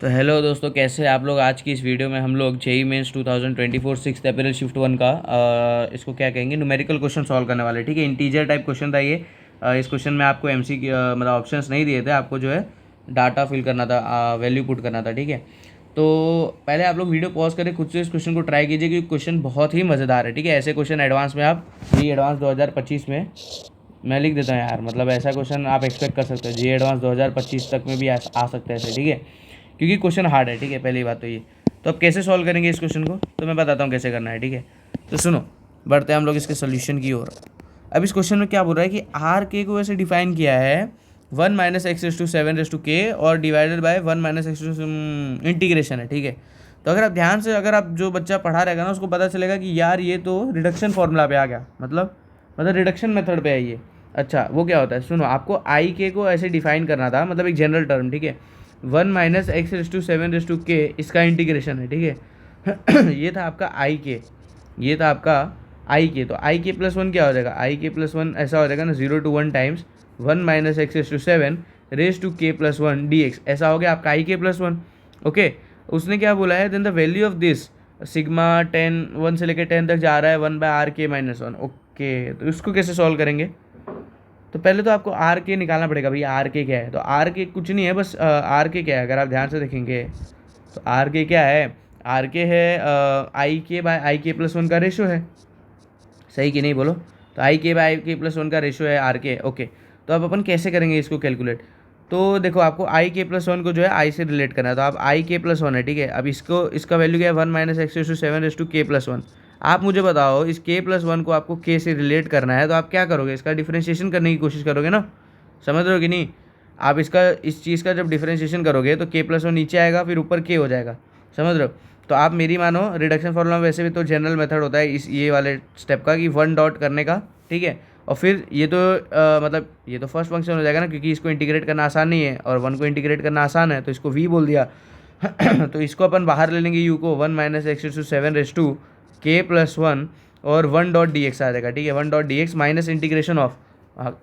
तो हेलो दोस्तों, कैसे हैं आप लोग। आज की इस वीडियो में हम लोग जेई मेंस 2024 6 अप्रैल शिफ्ट वन का इसको क्या कहेंगे, न्यूमेरिकल क्वेश्चन सॉल्व करने वाले। ठीक है, इंटीजर टाइप क्वेश्चन था ये। इस क्वेश्चन में आपको एमसी मतलब ऑप्शंस नहीं दिए थे, आपको जो है डाटा फिल करना था, वैल्यू पुट करना था। ठीक है, तो पहले आप लोग वीडियो पॉज करके खुद से इस क्वेश्चन को ट्राई कीजिए, क्योंकि क्वेश्चन बहुत ही मज़ेदार है। ठीक है, ऐसे क्वेश्चन एडवांस में आप जी एडवांस 2025 में मैं लिख देता हूँ यार, मतलब ऐसा क्वेश्चन आप एक्सपेक्ट कर सकते हो जी एडवांस 2025 तक में भी आ सकता है ऐसे। ठीक है, क्योंकि क्वेश्चन हार्ड है। ठीक है, पहली बात तो ये। तो अब कैसे सॉल्व करेंगे इस क्वेश्चन को, तो मैं बताता हूँ कैसे करना है। ठीक है, तो सुनो, बढ़ते हैं हम लोग इसके सोल्यूशन की ओर। अब इस क्वेश्चन में क्या बोल रहा है कि आर के को ऐसे डिफाइन किया है 1 - x⁻⁷ और डिवाइडेड बाय 1 - x इंटीग्रेशन है। ठीक है, तो अगर आप ध्यान से, अगर आप जो बच्चा पढ़ा रहेगा ना उसको पता चलेगा कि यार ये तो रिडक्शन फॉर्मूला पे आ गया, मतलब रिडक्शन मेथड पे है ये। अच्छा, वो क्या होता है, सुनो, आपको आई के को ऐसे डिफाइन करना था, मतलब एक जनरल टर्म। ठीक है, 1 - x⁻⁷ इसका इंटीग्रेशन है। ठीक है ये था आपका आई के, ये था आपका आई के। तो आई के प्लस वन क्या हो जाएगा, आई के प्लस वन ऐसा हो जाएगा ना, 0 to 1 टाइम्स 1 - x⁻⁷ ऐसा हो गया आपका आई के प्लस वन। ओके, उसने क्या बोला है, then the value of this sigma 10 1 से लेकर 10 तक जा रहा है 1/r k - 1। ओके, तो इसको कैसे सॉल्व करेंगे। तो पहले तो आपको आर के निकालना पड़ेगा भैया, आर के क्या है। तो आर के कुछ नहीं है, बस आर के क्या है, अगर आप ध्यान से देखेंगे तो आर के क्या है, आर के है आई के बाय आई के प्लस वन का रेशो है। सही कि नहीं बोलो। तो आई के बाय आई के प्लस वन का रेशो है आर के। ओके, तो अब अपन कैसे करेंगे इसको कैलकुलेट। तो देखो, आपको आई के प्लस वन को जो है आई से रिलेट करना है, तो आप आई के प्लस वन है। ठीक है, अब इसको, इसका वैल्यू क्या है 1 - x⁷ आप मुझे बताओ, इस के प्लस वन को आपको के से रिलेट करना है, तो आप क्या करोगे, इसका डिफ्रेंशिएशन करने की कोशिश करोगे ना। समझ रहे हो कि नहीं। आप इसका, इस चीज़ का जब डिफ्रेंशिएशन करोगे तो के प्लस वन नीचे आएगा, फिर ऊपर के हो जाएगा। समझ रहे हो। तो आप मेरी मानो, रिडक्शन फॉर्मूला में वैसे भी तो जनरल मेथड होता है इस ये वाले स्टेप का, कि वन डॉट करने का। ठीक है, और फिर ये तो मतलब ये तो फर्स्ट फंक्शन हो जाएगा ना, क्योंकि इसको इंटीग्रेट करना आसान नहीं है और वन को इंटीग्रेट करना आसान है, तो इसको वी बोल दिया तो इसको अपन बाहर ले लेंगे यू को, 1 - x⁷ और 1 डॉट डी एक्स आ जाएगा। ठीक है, 1 dot D x minus integration of,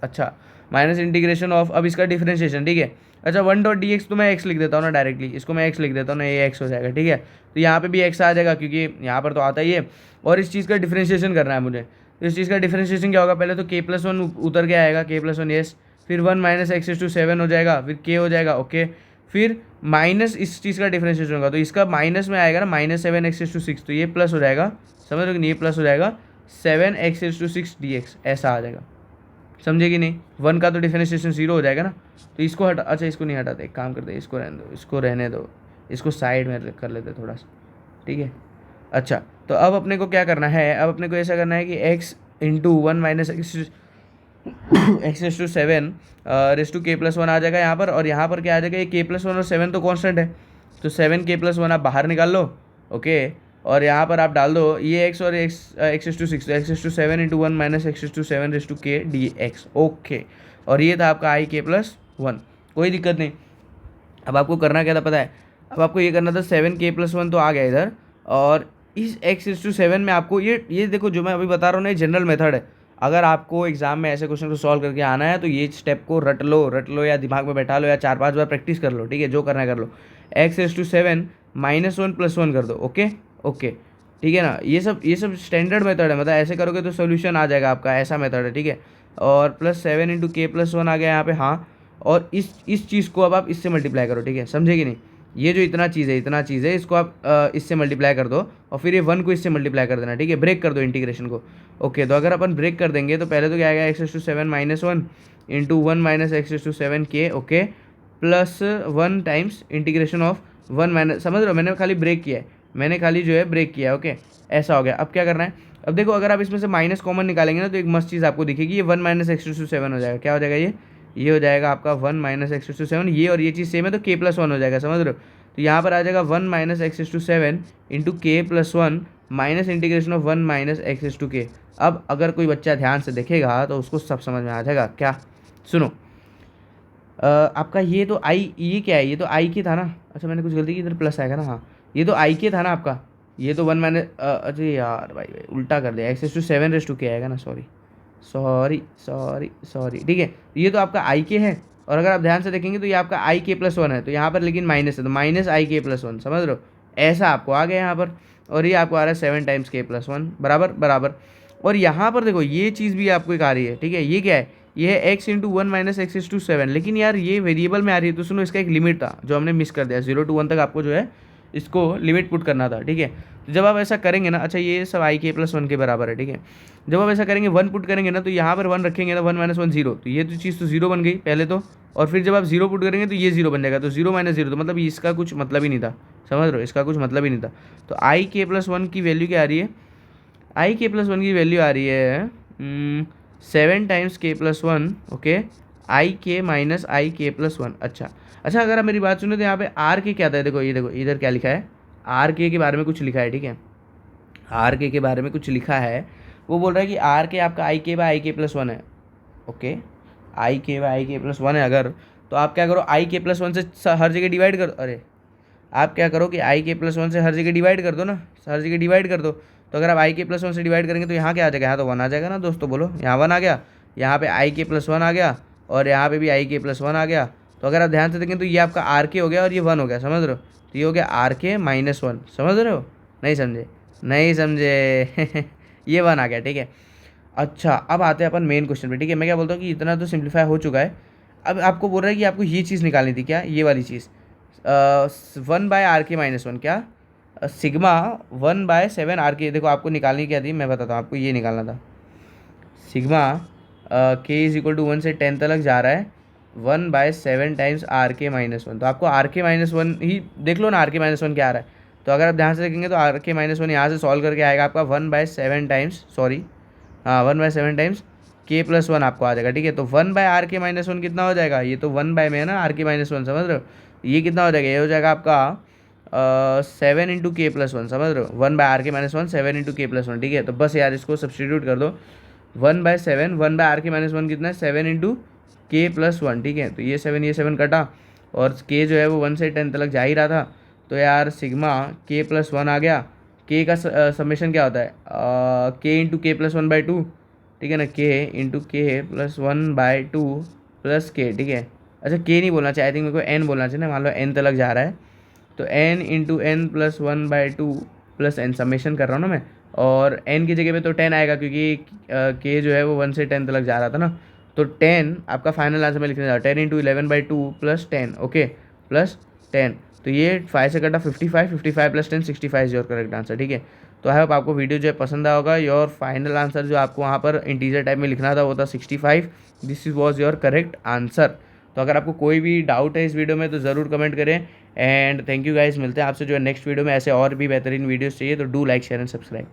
अच्छा, माइनस इंटीग्रेशन ऑफ, अब इसका डिफरेंशिएशन। ठीक है, अच्छा, 1 डॉट डी एक्स तो मैं एक्स लिख देता हूँ ना डायरेक्टली, इसको मैं एक्स लिख देता हूँ ना, ये एक्स हो जाएगा। ठीक है, तो यहाँ पे भी एक्स आ जाएगा, क्योंकि यहाँ पर तो आता ही है। और इस चीज़ का डिफरेंशिएशन करना है मुझे, तो इस चीज़ का डिफरेंशिएशन क्या होगा, पहले तो के प्लस वन उतर के आएगा, के प्लस वन यस, फिर 1 - x⁷ हो जाएगा, फिर के हो जाएगा। ओके, फिर माइनस इस चीज़ का डिफरेंशिएशन होगा, तो इसका माइनस में आएगा ना, -7 x⁶, तो ये प्लस हो जाएगा। समझ रहे हो कि नहीं, ये प्लस हो जाएगा 7 x⁶ ऐसा आ जाएगा। समझे कि नहीं, वन का तो डिफरेंशिएशन जीरो हो जाएगा ना। तो इसको हटा, अच्छा इसको नहीं हटाते, एक काम करते, इसको रहने दो, इसको रहने दो, इसको साइड में कर लेते थोड़ा सा। ठीक है, अच्छा, तो अब अपने को क्या करना है, अब अपने को ऐसा करना है कि x into 1 - x⁷ raise to के प्लस वन आ जाएगा यहाँ पर, और यहाँ पर क्या आ जाएगा, ये के प्लस वन और 7 तो कॉन्स्टेंट है, तो 7 k+1 आप बाहर निकाल लो। ओके, और यहाँ पर आप डाल दो ये x और x⁶, तो x⁷ इंटू 1 - x⁷ ओके, और ये था आपका आई के प्लस वन, कोई दिक्कत नहीं। अब आपको करना क्या था पता है, अब आपको ये करना था 7 k+1 तो आ गया इधर, और इस x⁷ में आपको ये देखो, जो मैं अभी बता रहा हूँ ना, ये जनरल मेथड है। अगर आपको एग्जाम में ऐसे क्वेश्चन को सॉल्व करके आना है, तो ये स्टेप को रट लो या दिमाग में बैठा लो या 4-5 बार प्रैक्टिस कर लो। ठीक है, जो करना है कर लो। x⁷ -1 + 1 कर दो। ओके, ओके, ठीक है ना, ये सब स्टैंडर्ड मेथड है, मतलब ऐसे करोगे तो सोल्यूशन आ जाएगा आपका, ऐसा मेथड है। ठीक है, और +7 × k+1 आ गया यहाँ पे, हाँ। और इस चीज़ को अब आप इससे मल्टीप्लाई करो। ठीक है, समझे कि नहीं, ये जो इतना चीज़ है इसको आप इससे मल्टीप्लाई कर दो, और फिर ये वन को इससे मल्टीप्लाई कर देना। ठीक है, ब्रेक कर दो इंटीग्रेशन को। ओके, तो अगर अपन ब्रेक कर देंगे तो पहले तो क्या आएगा, x⁷ -1 into 1 - x⁷ k। Okay, plus 1 times integration of 1 minus, समझ रहे हो, मैंने खाली ब्रेक किया है, मैंने खाली जो है ब्रेक किया है। ओके, ऐसा हो गया। अब क्या करना है, अब देखो, अगर आप इसमें से माइनस कॉमन निकालेंगे ना, तो एक मस्त चीज़ आपको दिखेगी, ये 1 - x⁷ हो जाएगा। क्या हो जाएगा ये हो जाएगा आपका 1 - x⁷, ये और ये चीज़ सेम है, तो k+1 हो जाएगा। समझ रहे हो, तो यहाँ पर आ जाएगा 1 - x⁷ into k+1 minus integration of 1 - x⁷k। अब अगर कोई बच्चा ध्यान से देखेगा तो उसको सब समझ में आ जाएगा। क्या, सुनो, आपका ये तो आई, ये क्या है, ये तो आई के था ना। अच्छा, मैंने कुछ गलती की, इधर प्लस आएगा ना, हाँ, ये तो आई के था ना आपका, ये तो 1 अरे यार भाई उल्टा कर दिया, x⁷ के आएगा ना, सॉरी। ठीक है, ये तो आपका आई के है, और अगर आप ध्यान से देखेंगे तो ये आपका आई के प्लस वन है, तो यहाँ पर लेकिन माइनस है, तो माइनस आई के प्लस वन, समझ रहे हो, ऐसा आपको आ गया यहाँ पर। और ये आपको आ रहा है 7 टाइम्स के प्लस वन, बराबर बराबर। और यहाँ पर देखो ये चीज़ भी आपको एक आ रही है, ठीक है, ये क्या है, ये है x into one minus x is to seven, लेकिन यार ये वेरिएबल में आ रही है, तो सुनो इसका एक लिमिट था जो हमने मिस कर दिया, 0 to 1 तक आपको जो है इसको लिमिट पुट करना था, ठीक है। तो जब आप ऐसा करेंगे ना, अच्छा ये सब आई के प्लस वन के बराबर है, ठीक है, जब आप ऐसा करेंगे 1 पुट करेंगे ना, तो यहाँ पर 1 रखेंगे ना, 1 माइनस वन जीरो, तो ये तो चीज़ तो जीरो बन गई पहले तो, और फिर जब आप 0 पुट करेंगे तो ये 0 बन जाएगा, तो 0 माइनस जीरो, तो मतलब इसका कुछ मतलब ही नहीं था, समझ रहे हो, इसका कुछ मतलब ही नहीं था। तो आई के प्लस वन की वैल्यू क्या आ रही है, आई के प्लस वन की वैल्यू आ रही है 7 टाइम्स के प्लस वन, ओके, आई के माइनस आई के प्लस वन। अच्छा अच्छा, अगर आप मेरी बात सुने तो यहाँ पे आर के क्या था, देखो ये देखो इधर क्या लिखा है, आर के बारे में कुछ लिखा है, ठीक है, आर के बारे में कुछ लिखा है, वो बोल रहा है कि आर के आपका आई के बाई आई के प्लस वन है, ओके, आई के बाई आई के प्लस वन है अगर, तो आप क्या करो आई के प्लस वन से हर जगह डिवाइड कर, अरे आप क्या करो कि आई के प्लस वन से हर जगह डिवाइड कर दो ना, हर जगह डिवाइड कर दो। तो अगर आप आई के प्लस वन से डिवाइड करेंगे तो यहाँ क्या आ जाएगा, यहाँ तो वन आ जाएगा ना दोस्तों, बोलो, यहाँ वन आ गया, यहाँ पे आई के प्लस वन आ गया, और यहाँ पे भी आई के प्लस वन आ गया। तो अगर आप ध्यान से देखें तो ये आपका आर के हो गया और ये वन हो गया, समझ रहे हो, तो ये हो गया आर के माइनस वन, समझ रहे हो, नहीं समझे, नहीं समझे ये वन आ गया, ठीक है। अच्छा अब आते हैं अपन मेन क्वेश्चन पे, ठीक है, मैं क्या बोलता हूँ कि इतना तो सिंप्लीफाई हो चुका है, अब आपको बोल रहा है कि आपको ये चीज़ निकालनी थी, क्या, ये वाली चीज़, 1/r के-1, क्या, सिग्मा 1/7 r के, देखो आपको निकालनी क्या थी मैं बताता हूँ आपको, ये निकालना था, सिग्मा के इज इक्वल टू 1 से 10 तक जा रहा है 1/7 टाइम्स r के-1, तो आपको r के-1 ही देख लो ना, r के-1 क्या आ रहा है, तो अगर आप ध्यान से देखेंगे तो r के-1 यहाँ से सॉल्व करके आएगा आपका 1/7 टाइम्स, सॉरी हाँ 1/7 टाइम्स के प्लस वन आपको आ जाएगा, ठीक है। तो 1/r के-1 कितना हो जाएगा, ये तो 1 बाय में है ना r के-1, समझ रहे हो, ये कितना हो जाएगा, ये हो जाएगा आपका 7 इंटू के प्लस वन, समझ रहे हो, 1/r के-1 7 इंटू के प्लस वन, ठीक है। तो बस यार इसको सब्सटीट्यूट कर दो, 1/7, 1/r के-1 कितना है 7 इंटू के प्लस वन, ठीक है। तो ये 7 कटा, और के जो है वो 1 से 10 तक जा ही रहा था, तो यार सिग्मा के प्लस वन आ गया, के का समेशन क्या होता है, के इंटू के प्लस 1/2, ठीक है ना, के इंटू के प्लस 1/2 प्लस के, ठीक है। अच्छा के नहीं बोलना चाहिए, आई थिंक मेरे को एन बोलना चाहिए ना, मान लो एन तक जा रहा है, तो n into n plus 1/2 plus n, summation कर रहा हूँ ना मैं, और एन की जगह पे तो 10 आएगा क्योंकि के जो है वो 1 से 10 तक जा रहा था ना, तो 10 आपका फाइनल आंसर में लिखने जा रहा है, 10 इंटू 11/2 प्लस 10, ओके, प्लस 10, तो ये 5 से कटा 55, 55 plus 10 65 is your correct answer, ठीक है। तो आई होप आपको वीडियो जो है पसंद आया होगा, योर फाइनल आंसर जो आपको वहाँ पर इंटीजर टाइप में लिखना था वो था 65, this was your correct answer. तो अगर आपको कोई भी डाउट है इस वीडियो में तो ज़रूर कमेंट करें, एंड थैंक यू गाइस, मिलते हैं आपसे जो है नेक्स्ट वीडियो में, ऐसे और भी बेहतरीन वीडियोस चाहिए तो do like share and subscribe.